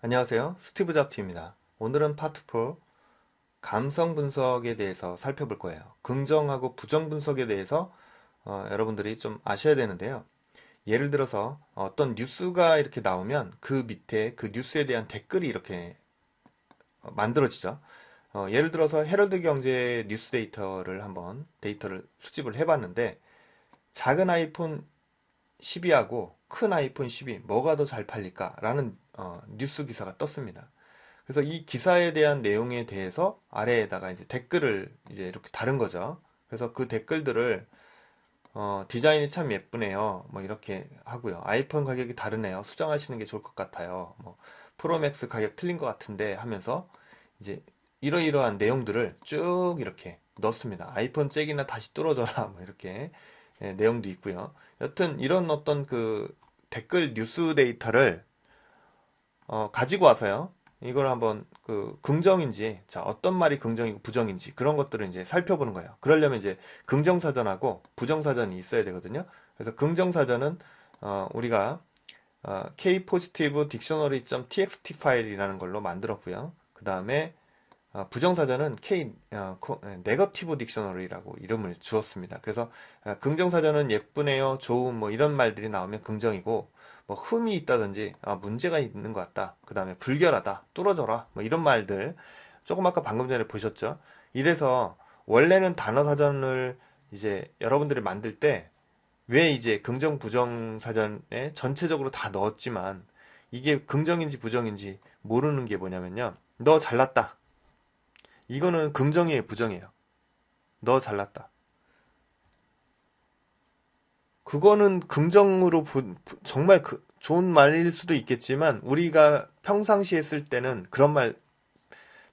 안녕하세요. 스티브 잡티입니다. 오늘은 파트 4 감성 분석에 대해서 살펴볼 거예요. 긍정하고 부정 분석에 대해서 여러분들이 좀 아셔야 되는데요. 예를 들어서 어떤 뉴스가 이렇게 나오면 그 밑에 그 뉴스에 대한 댓글이 이렇게 만들어지죠. 예를 들어서 헤럴드 경제 뉴스 데이터를 수집을 해봤는데 작은 아이폰 12하고 큰 아이폰 12 뭐가 더 잘 팔릴까? 라는 뉴스 기사가 떴습니다. 그래서 이 기사에 대한 내용에 대해서 아래에다가 이제 댓글을 이제 이렇게 다른 거죠. 그래서 그 댓글들을 디자인이 참 예쁘네요. 뭐 이렇게 하고요. 아이폰 가격이 다르네요. 수정하시는 게 좋을 것 같아요. 뭐 프로맥스 가격 틀린 것 같은데 하면서 이제 이러이러한 내용들을 쭉 이렇게 넣습니다. 아이폰 잭이나 다시 뚫어져라 뭐 이렇게 내용도 있고요. 여튼 이런 어떤 그 댓글 뉴스 데이터를 가지고 와서요. 이걸 한번 그 긍정인지, 자, 어떤 말이 긍정이고 부정인지 그런 것들을 이제 살펴보는 거예요. 그러려면 이제 긍정사전하고 부정사전이 있어야 되거든요. 그래서 긍정사전은 우리가 kpositive-dictionary.txt 파일이라는 걸로 만들었고요. 그 다음에 부정사전은 네거티브 딕셔너리라고 이름을 주었습니다. 그래서 긍정사전은 예쁘네요, 좋음 뭐 이런 말들이 나오면 긍정이고 뭐 흠이 있다든지 문제가 있는 것 같다. 그 다음에 불결하다, 뚫어져라 뭐 이런 말들 조금 아까 방금 전에 보셨죠? 이래서 원래는 단어사전을 이제 여러분들이 만들 때 왜 이제 긍정 부정 사전에 전체적으로 다 넣었지만 이게 긍정인지 부정인지 모르는 게 뭐냐면요. 너 잘났다. 이거는 긍정이에요, 부정이에요? 너 잘났다. 그거는 긍정으로 정말 좋은 말일 수도 있겠지만 우리가 평상시에 쓸 때는 그런 말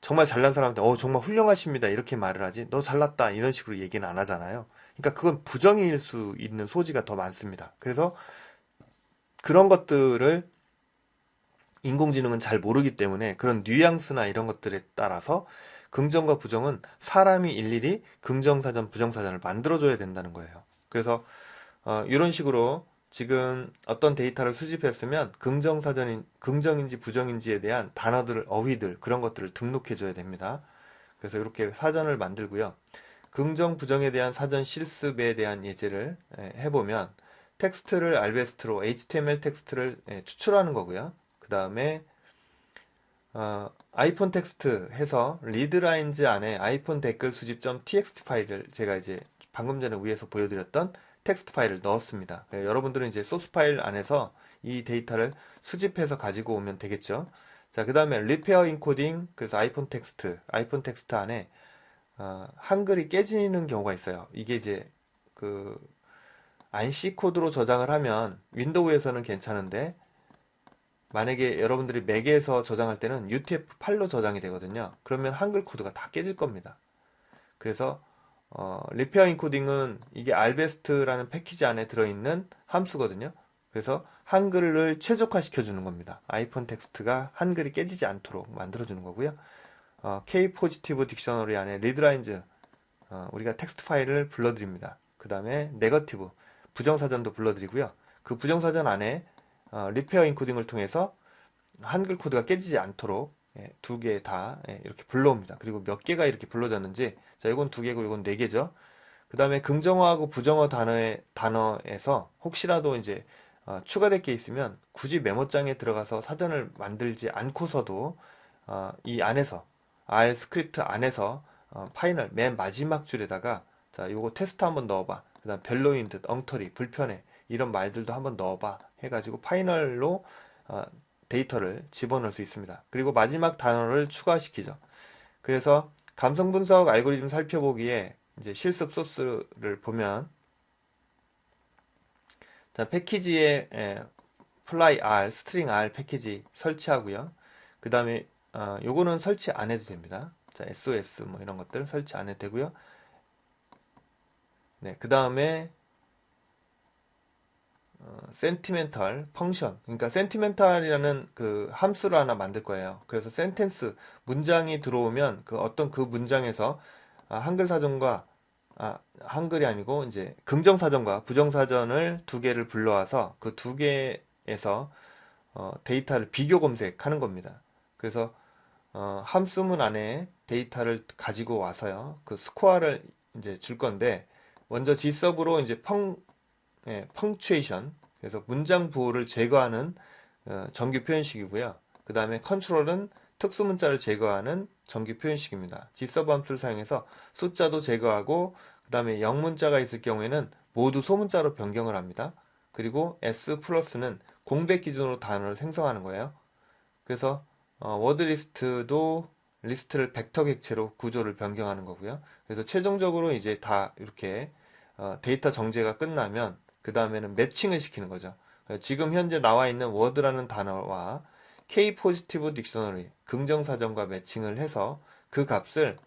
정말 잘난 사람한테 정말 훌륭하십니다 이렇게 말을 하지 너 잘났다 이런 식으로 얘기는 안 하잖아요. 그러니까 그건 부정일 수 있는 소지가 더 많습니다. 그래서 그런 것들을 인공지능은 잘 모르기 때문에 그런 뉘앙스나 이런 것들에 따라서 긍정과 부정은 사람이 일일이 긍정사전, 부정사전을 만들어줘야 된다는 거예요. 그래서 이런 식으로 지금 어떤 데이터를 수집했으면 긍정인지 부정인지에 대한 단어들, 어휘들 그런 것들을 등록해줘야 됩니다. 그래서 이렇게 사전을 만들고요. 긍정, 부정에 대한 사전 실습에 대한 예제를 해보면 텍스트를 알베스트로 HTML 텍스트를 추출하는 거고요. 그 다음에 아이폰 텍스트 해서 리드라인즈 안에 아이폰 댓글 수집.txt 파일을 제가 이제 방금 전에 위에서 보여드렸던 텍스트 파일을 넣었습니다. 여러분들은 이제 소스 파일 안에서 이 데이터를 수집해서 가지고 오면 되겠죠. 자, 그 다음에 리페어 인코딩, 그래서 아이폰 텍스트 안에 한글이 깨지는 경우가 있어요. 이게 이제 그 안시 코드로 저장을 하면 윈도우에서는 괜찮은데 만약에 여러분들이 맥에서 저장할 때는 UTF-8로 저장이 되거든요. 그러면 한글 코드가 다 깨질 겁니다. 그래서 리페어 인코딩은 이게 알베스트라는 패키지 안에 들어있는 함수거든요. 그래서 한글을 최적화시켜 주는 겁니다. 아이폰 텍스트가 한글이 깨지지 않도록 만들어 주는 거고요. K 포지티브 딕셔너리 안에 리드라인즈 우리가 텍스트 파일을 불러드립니다. 그 다음에 네거티브 부정사전도 불러드리고요. 그 부정사전 안에 리페어 인코딩을 통해서 한글 코드가 깨지지 않도록 두 개 다 이렇게 불러옵니다. 그리고 몇 개가 이렇게 불러졌는지 자 이건 두 개고 이건 네 개죠. 그 다음에 긍정어하고 부정어 단어에서 혹시라도 이제 추가될 게 있으면 굳이 메모장에 들어가서 사전을 만들지 않고서도 이 안에서 R 스크립트 안에서 파이널 맨 마지막 줄에다가 자 요거 테스트 한번 넣어봐. 그 다음 별로인 듯 엉터리 불편해 이런 말들도 한번 넣어봐 해가지고 파이널로 어, 데이터를 집어넣을 수 있습니다. 그리고 마지막 단어를 추가시키죠. 그래서 감성 분석 알고리즘 살펴보기에 이제 실습 소스를 보면 자, 패키지에 fly r, string r 패키지 설치하고요. 그 다음에 요거는 설치 안 해도 됩니다. 자, SOS 뭐 이런 것들 설치 안 해도 되고요. 네, 그 다음에 센티멘탈 펑션 그러니까 센티멘탈이라는 그 함수를 하나 만들 거예요. 그래서 센텐스 문장이 들어오면 그 어떤 그 문장에서 한글 사전과 한글이 아니고 이제 긍정 사전과 부정 사전을 두 개를 불러와서 그 두 개에서 데이터를 비교 검색하는 겁니다. 그래서 함수문 안에 데이터를 가지고 와서요. 그 스코어를 이제 줄 건데 먼저 G서브로 이제 펑츄에이션 그래서 문장 부호를 제거하는 정규 표현식이고요. 그 다음에 컨트롤은 특수 문자를 제거하는 정규 표현식입니다. G서브 함수를 사용해서 숫자도 제거하고 그 다음에 영문자가 있을 경우에는 모두 소문자로 변경을 합니다. 그리고 S 플러스는 공백 기준으로 단어를 생성하는 거예요. 그래서 워드 리스트도 리스트를 벡터 객체로 구조를 변경하는 거고요. 그래서 최종적으로 이제 다 이렇게 데이터 정제가 끝나면 그 다음에는 매칭을 시키는 거죠. 지금 현재 나와 있는 워드라는 단어와 K 포지티브 딕셔너리 긍정사전과 매칭을 해서 그 값을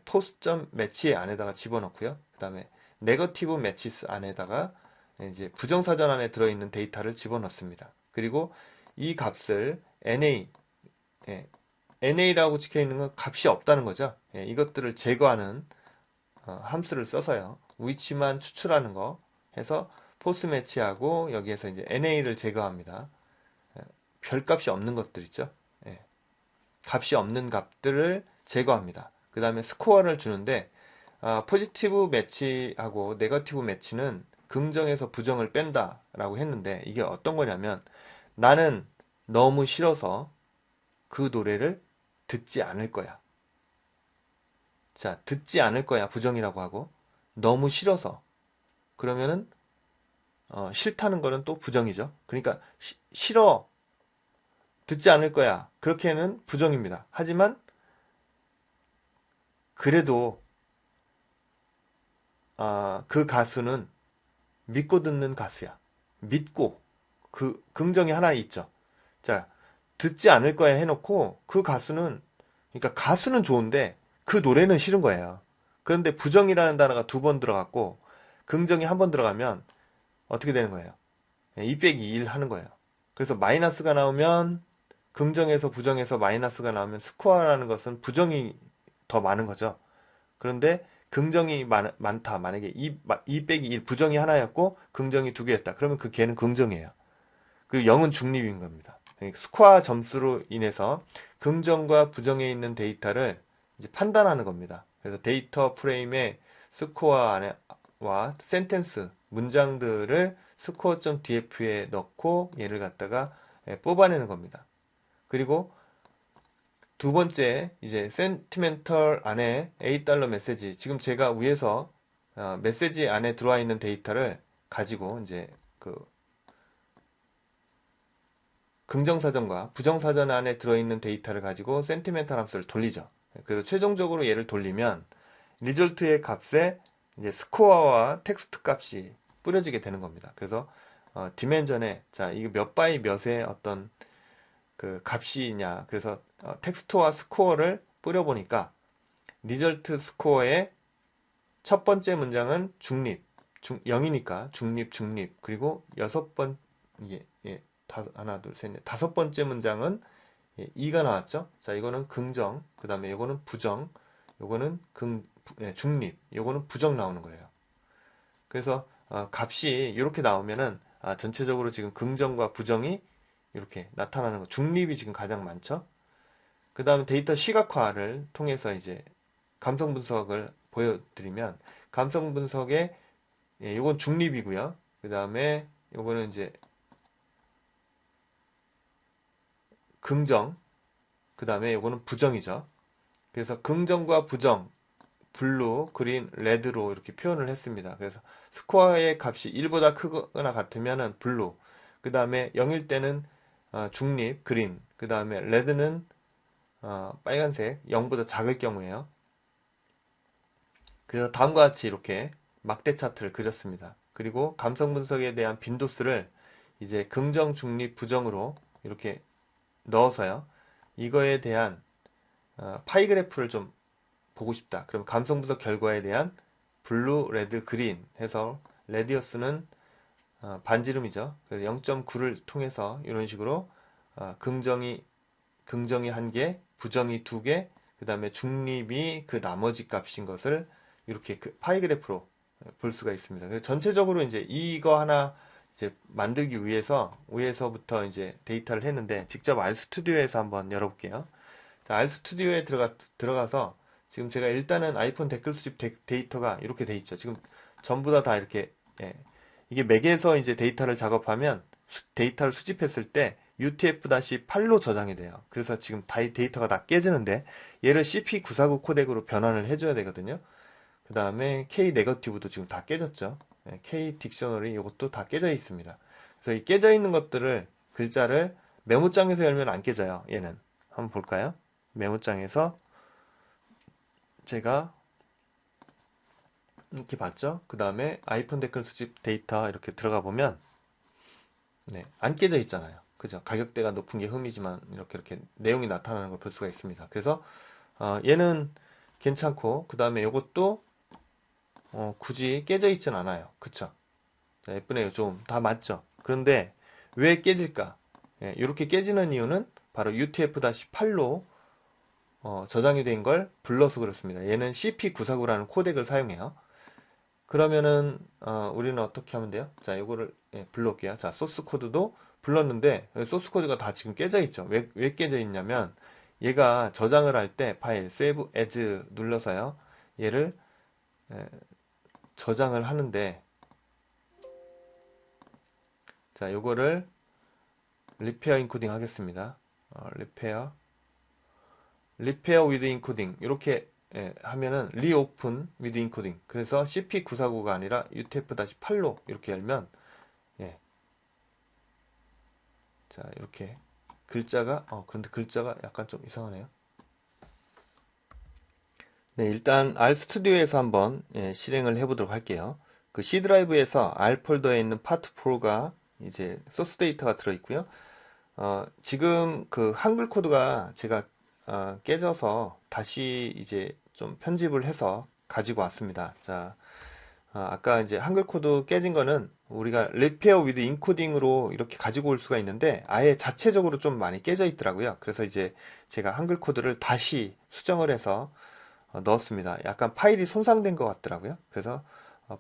포스점 매치 안에다가 집어넣고요. 그 다음에 네거티브 매치스 안에다가 이제 부정사전 안에 들어있는 데이터를 집어넣습니다. 그리고 이 값을 NA, NA라고 찍혀 있는 건 값이 없다는 거죠. 이것들을 제거하는 함수를 써서요. 위치만 추출하는 거 해서 포스 매치하고 여기에서 이제 NA를 제거합니다. 별값이 없는 것들 있죠. 값이 없는 값들을 제거합니다. 그 다음에 스코어를 주는데 포지티브 매치하고 네거티브 매치는 긍정에서 부정을 뺀다 라고 했는데 이게 어떤 거냐면 나는 너무 싫어서 그 노래를 듣지 않을 거야. 자, 듣지 않을 거야 부정이라고 하고 너무 싫어서 그러면은 싫다는 거는 또 부정이죠. 그러니까 싫어 듣지 않을 거야 그렇게는 부정입니다. 하지만 그래도 그 가수는 믿고 듣는 가수야. 믿고 그 긍정이 하나 있죠. 자, 듣지 않을 거야 해놓고 그 가수는 그러니까 가수는 좋은데 그 노래는 싫은 거예요. 그런데 부정이라는 단어가 두 번 들어갔고 긍정이 한 번 들어가면 어떻게 되는 거예요? 2 빼기 1 하는 거예요. 그래서 마이너스가 나오면 긍정에서 부정에서 마이너스가 나오면 스코어라는 것은 부정이 더 많은 거죠. 그런데 긍정이 많다. 만약에 2 빼기 1 부정이 하나였고 긍정이 두 개였다. 그러면 그 개는 긍정이에요. 그 0은 중립인 겁니다. 스코어 점수로 인해서 긍정과 부정에 있는 데이터를 이제 판단하는 겁니다. 그래서 데이터 프레임에 스코어 안에와 센텐스 문장들을 score.df에 넣고 얘를 갖다가 뽑아내는 겁니다. 그리고 두 번째 이제 센티멘털 안에 $8 메시지 지금 제가 위에서 메시지 안에 들어와 있는 데이터를 가지고 이제 그 긍정사전과 부정사전 안에 들어있는 데이터를 가지고 센티멘털 함수를 돌리죠. 그래서 최종적으로 얘를 돌리면 리졸트의 값에 이제 스코어와 텍스트 값이 뿌려지게 되는 겁니다. 그래서 디멘전에 자 이거 몇 바이 몇의 어떤 그 값이냐 그래서 텍스트와 스코어를 뿌려보니까 리절트 스코어의 첫 번째 문장은 중립 0이니까 중립 그리고 하나 둘셋넷 다섯 번째 문장은 2가 나왔죠. 자 이거는 긍정 그 다음에 이거는 부정 요거는 중립 요거는 부정 나오는 거예요. 그래서 값이 이렇게 나오면은 전체적으로 지금 긍정과 부정이 이렇게 나타나는 거. 중립이 지금 가장 많죠. 그 다음에 데이터 시각화를 통해서 이제 감성 분석을 보여드리면 감성 분석에 요건 중립이고요. 그 다음에 요거는 이제 긍정 그 다음에 요거는 부정이죠. 그래서 긍정과 부정 블루, 그린, 레드로 이렇게 표현을 했습니다. 그래서 스코어의 값이 1보다 크거나 같으면 블루, 그 다음에 0일 때는 중립, 그린, 그 다음에 레드는 빨간색, 0보다 작을 경우에요. 그래서 다음과 같이 이렇게 막대 차트를 그렸습니다. 그리고 감성 분석에 대한 빈도수를 이제 긍정, 중립, 부정으로 이렇게 넣어서요. 이거에 대한 파이 그래프를 좀 보고 싶다. 그럼 감성 분석 결과에 대한 블루, 레드, 그린 해서 레디어스는 반지름이죠. 그래서 0.9를 통해서 이런 식으로 긍정이 1개, 부정이 2개, 그 다음에 중립이 그 나머지 값인 것을 이렇게 그 파이 그래프로 볼 수가 있습니다. 그래서 전체적으로 이제 이거 하나 이제 만들기 위해서부터 이제 데이터를 했는데 직접 RStudi오에서 한번 열어볼게요. 자, RStudi오에 들어가서 지금 제가 일단은 아이폰 댓글 수집 데이터가 이렇게 돼 있죠. 지금 전부 다 이렇게, 예. 이게 맥에서 이제 데이터를 작업하면 데이터를 수집했을 때 UTF-8로 저장이 돼요. 그래서 지금 데이터가 다 깨지는데 얘를 CP949 코덱으로 변환을 해줘야 되거든요. 그 다음에 K 네거티브도 지금 다 깨졌죠. 예, K 딕셔너리 이것도 다 깨져 있습니다. 그래서 이 깨져 있는 것들을 글자를 메모장에서 열면 안 깨져요. 얘는 한번 볼까요? 메모장에서 제가 이렇게 봤죠. 그 다음에 아이폰 댓글 수집 데이터 이렇게 들어가 보면 네, 안 깨져 있잖아요. 그죠? 가격대가 높은 게 흠이지만 이렇게 내용이 나타나는 걸 볼 수가 있습니다. 그래서 얘는 괜찮고 그 다음에 이것도 굳이 깨져 있진 않아요. 그쵸? 자, 예쁘네요. 좀 다 맞죠? 그런데 왜 깨질까? 예, 이렇게 깨지는 이유는 바로 UTF-8로 저장이 된 걸 불러서 그렇습니다. 얘는 CP949라는 코덱을 사용해요. 그러면은 우리는 어떻게 하면 돼요? 자, 이거를 불러올게요. 자, 소스 코드도 불렀는데 소스 코드가 다 지금 깨져 있죠. 왜 깨져 있냐면 얘가 저장을 할 때 파일 save as 눌러서요. 얘를 저장을 하는데 자, 요거를 리페어 인코딩 하겠습니다. 리페어 위드 인코딩 이렇게 하면은 리오픈 위드 인코딩 그래서 CP949가 아니라 UTF-8로 이렇게 열면 자 이렇게 글자가 그런데 글자가 약간 좀 이상하네요. 네, 일단 RStudi오에서 한번 실행을 해보도록 할게요. 그 C 드라이브에서 R 폴더에 있는 파트 4가 이제 소스 데이터가 들어있고요. 지금 그 한글 코드가 제가 깨져서 다시 이제 좀 편집을 해서 가지고 왔습니다. 자, 아까 이제 한글 코드 깨진 거는 우리가 리페어 위드 인코딩으로 이렇게 가지고 올 수가 있는데 아예 자체적으로 좀 많이 깨져 있더라고요. 그래서 이제 제가 한글 코드를 다시 수정을 해서 넣었습니다. 약간 파일이 손상된 것 같더라고요. 그래서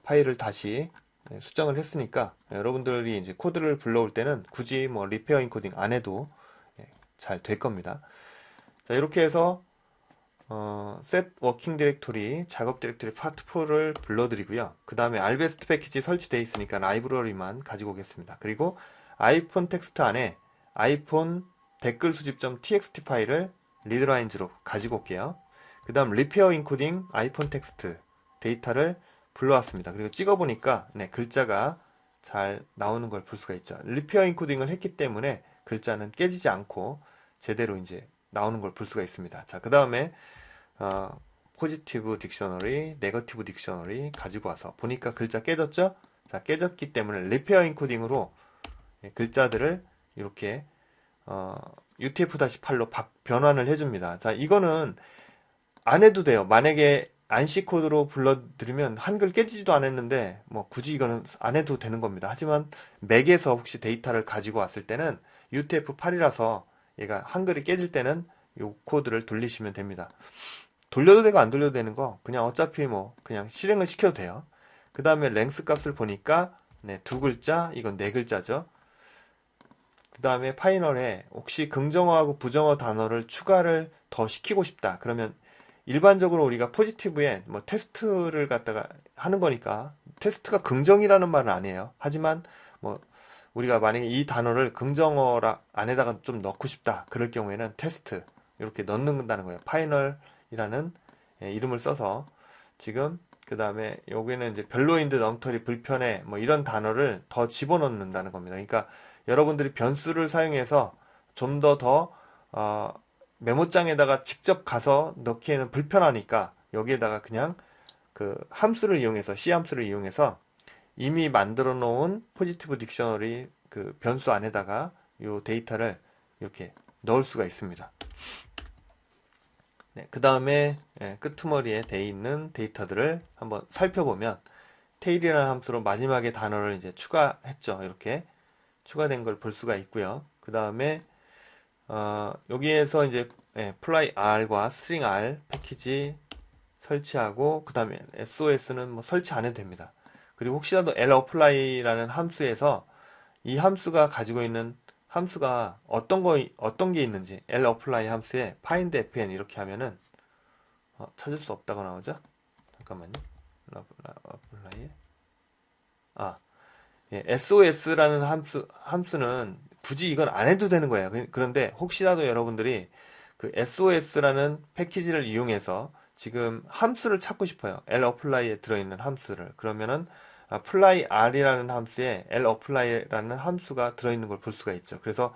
파일을 다시 수정을 했으니까 여러분들이 이제 코드를 불러올 때는 굳이 뭐 리페어 인코딩 안 해도 잘 될 겁니다. 자, 이렇게 해서 set working directory 작업 디렉토리 파트 4를 불러드리고요. 그 다음에 알베스트 패키지 설치되어 있으니까 라이브러리만 가지고 오겠습니다. 그리고 아이폰 텍스트 안에 아이폰 댓글 수집.txt 파일을 리드라인즈로 가지고 올게요. 그 다음 리페어 인코딩 아이폰 텍스트 데이터를 불러왔습니다. 그리고 찍어보니까 글자가 잘 나오는 걸 볼 수가 있죠. 리페어 인코딩을 했기 때문에 글자는 깨지지 않고 제대로 이제 나오는 걸 볼 수가 있습니다. 자, 그 다음에 포지티브 딕셔너리, 네거티브 딕셔너리 가지고 와서 보니까 글자 깨졌죠? 자, 깨졌기 때문에 리페어 인코딩으로 글자들을 이렇게 UTF-8로 변환을 해줍니다. 자, 이거는 안 해도 돼요. 만약에 안시 코드로 불러드리면 한글 깨지지도 않았는데 뭐 굳이 이거는 안 해도 되는 겁니다. 하지만 맥에서 혹시 데이터를 가지고 왔을 때는 UTF-8이라서 얘가 한글이 깨질 때는 이 코드를 돌리시면 됩니다. 돌려도 되고 안 돌려도 되는 거 그냥 어차피 뭐 그냥 실행을 시켜도 돼요. 그 다음에 랭스 값을 보니까 두 글자, 이건 네 글자죠. 그 다음에 파이널에 혹시 긍정어하고 부정어 단어를 추가를 더 시키고 싶다. 그러면 일반적으로 우리가 포지티브에 뭐 테스트를 갖다가 하는 거니까 테스트가 긍정이라는 말은 아니에요. 하지만 뭐 우리가 만약에 이 단어를 긍정어 안에다가 좀 넣고 싶다. 그럴 경우에는 테스트 이렇게 넣는다는 거예요. 파이널이라는 이름을 써서 지금 그 다음에 여기는 이제 별로인 듯 엉터리 불편해 뭐 이런 단어를 더 집어넣는다는 겁니다. 그러니까 여러분들이 변수를 사용해서 좀 더 메모장에다가 직접 가서 넣기에는 불편하니까 여기에다가 그냥 그 함수를 이용해서 C 함수를 이용해서 이미 만들어 놓은 포지티브 딕셔너리 그 변수 안에다가 이 데이터를 이렇게 넣을 수가 있습니다. 그 다음에 끄트머리에 돼 있는 데이터들을 한번 살펴보면 테일이라는 함수로 마지막에 단어를 이제 추가했죠. 이렇게 추가된 걸 볼 수가 있고요. 그 다음에 여기에서 이제 fly r과 string r 패키지 설치하고 그 다음에 SOS는 뭐 설치 안 해도 됩니다. 그리고 혹시라도 lapply라는 함수에서 이 함수가 가지고 있는 함수가 어떤 게 있는지 lapply 함수에 find fn 이렇게 하면은 찾을 수 없다고 나오죠? 잠깐만요. apply SOS라는 함수는 굳이 이건 안 해도 되는 거예요. 그런데 혹시라도 여러분들이 그 SOS라는 패키지를 이용해서 지금 함수를 찾고 싶어요. lapply에 들어있는 함수를. 그러면은 apply r이라는 함수에 lapply라는 함수가 들어있는 걸 볼 수가 있죠. 그래서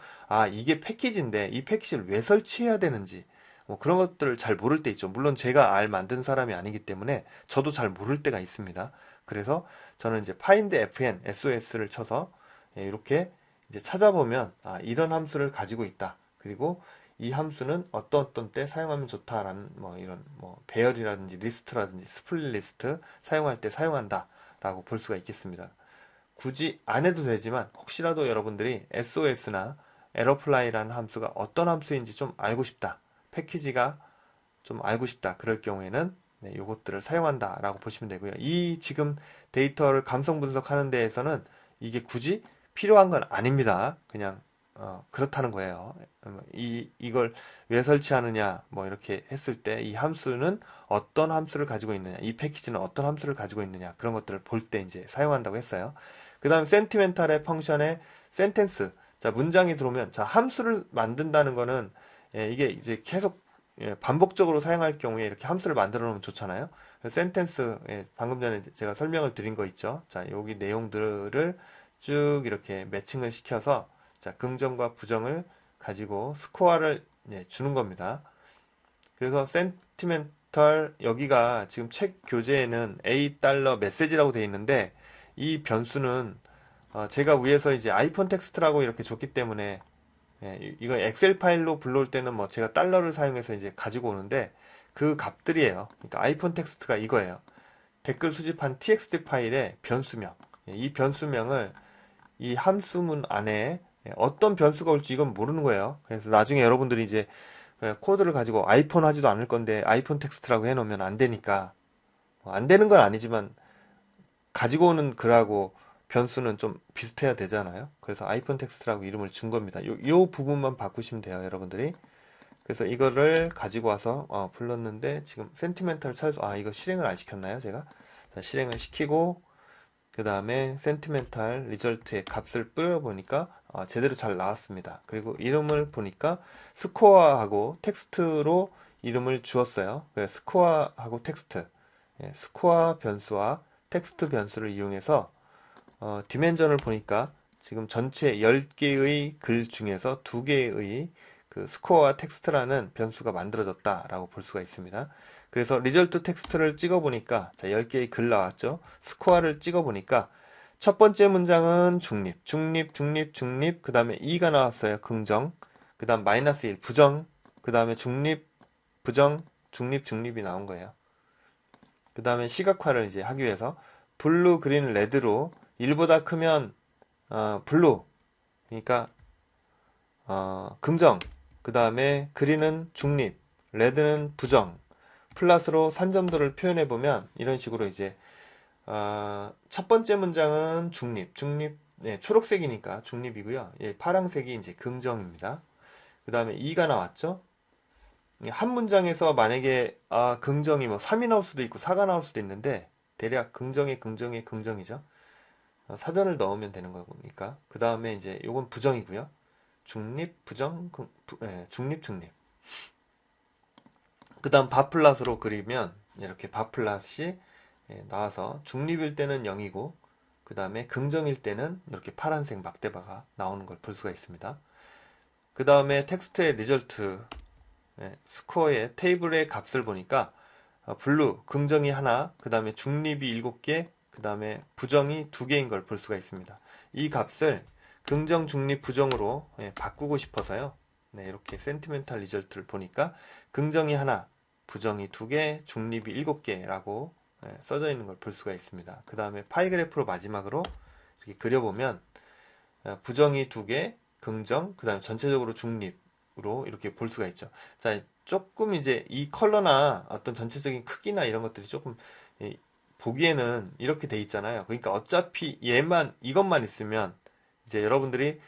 이게 패키지인데 이 패키지를 왜 설치해야 되는지 뭐 그런 것들을 잘 모를 때 있죠. 물론 제가 R 만든 사람이 아니기 때문에 저도 잘 모를 때가 있습니다. 그래서 저는 이제 find fn, SOS를 쳐서 이렇게 이제 찾아보면 이런 함수를 가지고 있다. 그리고 이 함수는 어떤 때 사용하면 좋다라는 뭐 이런 뭐 배열이라든지 리스트라든지 스플릿 리스트 사용할 때 사용한다라고 볼 수가 있겠습니다. 굳이 안 해도 되지만 혹시라도 여러분들이 SOS나 errorfly라는 함수가 어떤 함수인지 좀 알고 싶다. 패키지가 좀 알고 싶다. 그럴 경우에는 요것들을 사용한다 라고 보시면 되고요. 이 지금 데이터를 감성 분석하는 데에서는 이게 굳이 필요한 건 아닙니다. 그냥 그렇다는 거예요. 이걸 왜 설치하느냐 뭐 이렇게 했을 때 이 함수는 어떤 함수를 가지고 있느냐, 이 패키지는 어떤 함수를 가지고 있느냐, 그런 것들을 볼 때 이제 사용한다고 했어요. 그 다음 센티멘탈의 펑션의 센텐스, 자 문장이 들어오면, 자 함수를 만든다는 거는 이게 이제 계속 반복적으로 사용할 경우에 이렇게 함수를 만들어 놓으면 좋잖아요. 센텐스, 방금 전에 제가 설명을 드린 거 있죠. 자, 여기 내용들을 쭉 이렇게 매칭을 시켜서, 자, 긍정과 부정을 가지고 스코어를 주는 겁니다. 그래서 센티멘털, 여기가 지금 책 교재에는 $A 메시지라고 되어 있는데, 이 변수는 제가 위에서 이제 아이폰 텍스트라고 이렇게 줬기 때문에, 이거 엑셀 파일로 불러올 때는 뭐 제가 달러를 사용해서 이제 가지고 오는데 그 값들이에요. 그러니까 아이폰 텍스트가 이거예요. 댓글 수집한 txt 파일의 변수명. 이 변수명을 이 함수문 안에 어떤 변수가 올지 이건 모르는 거예요. 그래서 나중에 여러분들이 이제 코드를 가지고 아이폰 하지도 않을 건데 아이폰 텍스트라고 해놓으면 안 되니까, 안 되는 건 아니지만 가지고 오는 글하고 변수는 좀 비슷해야 되잖아요. 그래서 아이폰 텍스트라고 이름을 준 겁니다. 요 부분만 바꾸시면 돼요, 여러분들이. 그래서 이거를 가지고 와서 불렀는데 지금 센티멘탈을 찾아서 이거 실행을 안 시켰나요, 제가? 자, 실행을 시키고 그 다음에 센티멘탈 리절트의 값을 뿌려보니까 제대로 잘 나왔습니다. 그리고 이름을 보니까 스코어하고 텍스트로 이름을 주었어요. 그래서 스코어하고 텍스트, 스코어 변수와 텍스트 변수를 이용해서 디멘전을 보니까 지금 전체 10개의 글 중에서 2개의 그 스코어와 텍스트라는 변수가 만들어졌다라고 볼 수가 있습니다. 그래서 리절트 텍스트를 찍어보니까, 자, 10개의 글 나왔죠. 스코어를 찍어보니까 첫 번째 문장은 중립, 중립, 중립, 중립, 그 다음에 2가 나왔어요. 긍정, 그 다음 마이너스 1, 부정, 그 다음에 중립, 부정, 중립, 중립이 나온 거예요. 그 다음에 시각화를 이제 하기 위해서 블루, 그린, 레드로 1보다 크면 블루, 그러니까 긍정, 그 다음에 그린은 중립, 레드는 부정, 플러스로 산점도를 표현해 보면 이런 식으로 이제 첫 번째 문장은 중립, 중립, 초록색이니까 중립이고요. 파랑색이 이제 긍정입니다. 그 다음에 2가 나왔죠. 한 문장에서 만약에 긍정이 뭐 3이 나올 수도 있고 4가 나올 수도 있는데 대략 긍정의 긍정의 긍정이죠. 사전을 넣으면 되는 거니까. 그 다음에 이제 요건 부정이고요. 중립, 부정, 중립, 중립. 그 다음 바플랫으로 그리면 이렇게 바플랫이 나와서 중립일 때는 0이고 그 다음에 긍정일 때는 이렇게 파란색 막대바가 나오는 걸 볼 수가 있습니다. 그 다음에 텍스트의 리절트, 스코어의 테이블의 값을 보니까 블루, 긍정이 하나, 그 다음에 중립이 7개, 그 다음에 부정이 2개인 걸 볼 수가 있습니다. 이 값을 긍정, 중립, 부정으로 바꾸고 싶어서요. 이렇게 센티멘탈 리절트를 보니까 긍정이 하나, 부정이 2개, 중립이 7개라고 써져 있는 걸 볼 수가 있습니다. 그 다음에 파이 그래프로 마지막으로 이렇게 그려보면 부정이 2개, 긍정, 그 다음에 전체적으로 중립으로 이렇게 볼 수가 있죠. 자, 조금 이제 이 컬러나 어떤 전체적인 크기나 이런 것들이 조금 보기에는 이렇게 돼 있잖아요. 그러니까 어차피 이것만 있으면 이제 여러분들이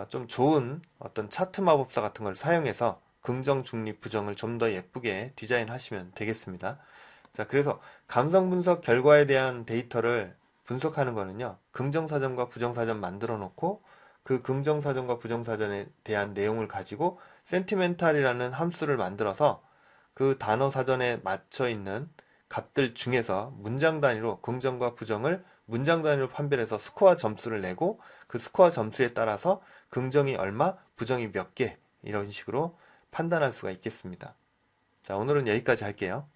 좀 좋은 어떤 차트 마법사 같은 걸 사용해서 긍정, 중립, 부정을 좀 더 예쁘게 디자인하시면 되겠습니다. 자, 그래서 감성 분석 결과에 대한 데이터를 분석하는 거는요, 긍정사전과 부정사전 만들어 놓고 그 긍정사전과 부정사전에 대한 내용을 가지고 센티멘탈이라는 함수를 만들어서 그 단어 사전에 맞춰 있는 값들 중에서 문장 단위로 긍정과 부정을 문장 단위로 판별해서 스코어 점수를 내고 그 스코어 점수에 따라서 긍정이 얼마, 부정이 몇 개, 이런 식으로 판단할 수가 있겠습니다. 자, 오늘은 여기까지 할게요.